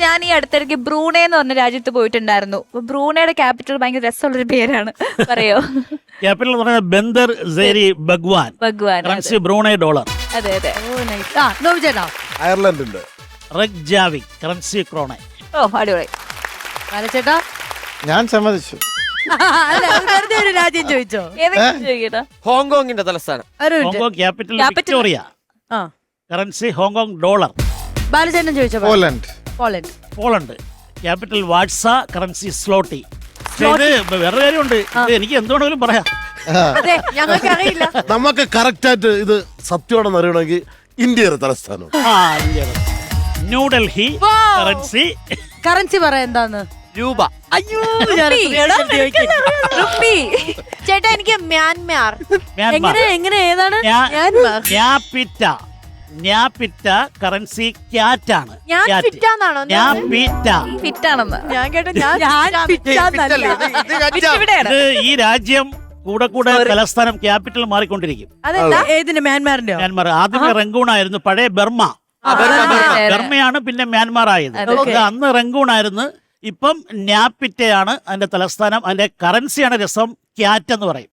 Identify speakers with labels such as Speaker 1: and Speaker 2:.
Speaker 1: ഞാൻ ഈ അടുത്തിടയ്ക്ക് ബ്രൂണെ എന്ന് പറഞ്ഞ രാജ്യത്ത് പോയിട്ടുണ്ടായിരുന്നു. ബ്രൂണയുടെ ക്യാപിറ്റൽ ഭയങ്കര രസമുള്ളൊരു പേരാണ്, പറയോ?
Speaker 2: ക്യാപിറ്റൽ എന്ന് പറയുന്നത് Bandar Seri Begawan.
Speaker 1: Begawan.
Speaker 2: Currency Brunei dollar.
Speaker 1: അതെ അതെ.
Speaker 3: ചേട്ടാ
Speaker 4: അയർലൻഡ് ഉണ്ട്.
Speaker 2: റെക്ജാവിക് കറൻസി ക്രോണ.
Speaker 1: ഓ അടിപൊളി.
Speaker 3: ചേട്ടാ
Speaker 4: ഞാൻ സമ്മതിച്ചു.
Speaker 3: അല്ല, വെറുതെ ഒരു രാജ്യം ചോദിച്ചോ?
Speaker 1: ഏതൊക്കെ ചോദിക്കട്ടോ?
Speaker 5: ഹോങ്കോങ്ങിന്റെ തലസ്ഥാനം.
Speaker 3: ഒരു minute.
Speaker 2: Hong Kong capital
Speaker 1: Capital.
Speaker 2: Victoria.
Speaker 3: ആ
Speaker 2: കറൻസി ഹോങ്കോങ് ഡോളർ.
Speaker 3: ബാലചേട്ടൻ ചോദിച്ചോ?
Speaker 4: Poland.
Speaker 3: Poland.
Speaker 2: Poland capital Warsaw currency zloty. ഇത് വേറെ കാര്യമുണ്ട്, ഇത് എനിക്ക് എന്തുകൊണ്ടെങ്കിലും പറയാം.
Speaker 3: അതെ, ഞങ്ങൾക്ക് അറിയില്ല.
Speaker 4: നമുക്ക് കറക്റ്റ് ആയിട്ട് ഇത് സത്യമാണെന്ന് അറിയണമെങ്കിൽ ഇന്ത്യയുടെ തലസ്ഥാനം.
Speaker 2: ന്യൂഡൽഹി കറൻസി.
Speaker 3: കറൻസി പറ എന്താന്ന്?
Speaker 5: രൂപ.
Speaker 3: അയ്യോ
Speaker 1: റുപ്പി.
Speaker 6: ചേട്ടാ എനിക്ക് മ്യാൻമാർ.
Speaker 2: മ്യാൻമാർ.
Speaker 3: എങ്ങനെ ഏതാണ്?
Speaker 2: ന്യാപിറ്റ കറൻസി ക്യാറ്റ് ആണ്.
Speaker 6: ഞാൻ ഫിറ്റാന്നാണോ?
Speaker 1: ഫിറ്റാണെന്ന്
Speaker 6: ഞാൻ കേട്ടോ
Speaker 1: ഇവിടെയാണ്.
Speaker 2: ഇത് ഈ രാജ്യം കൂടെ കൂടെ തലസ്ഥാനം ക്യാപിറ്റൽ മാറിക്കൊണ്ടിരിക്കും.
Speaker 3: അതെന്താ? ഏതിന്? മ്യാൻമാറിന്റെ?
Speaker 2: മ്യാൻമാർ ആദ്യമേ റംഗൂൺ ആയിരുന്നു, പഴയ ബർമ്മ. ബർമ്മയാണ് പിന്നെ മ്യാൻമാർ ആയത്. ഇത് അന്ന് റംഗൂൺ ആയിരുന്നു, ഇപ്പം ന്യാപിറ്റയാണ് അതിന്റെ തലസ്ഥാനം. അതിന്റെ കറൻസിയാണ് രസം, ക്യാറ്റ് എന്ന് പറയും.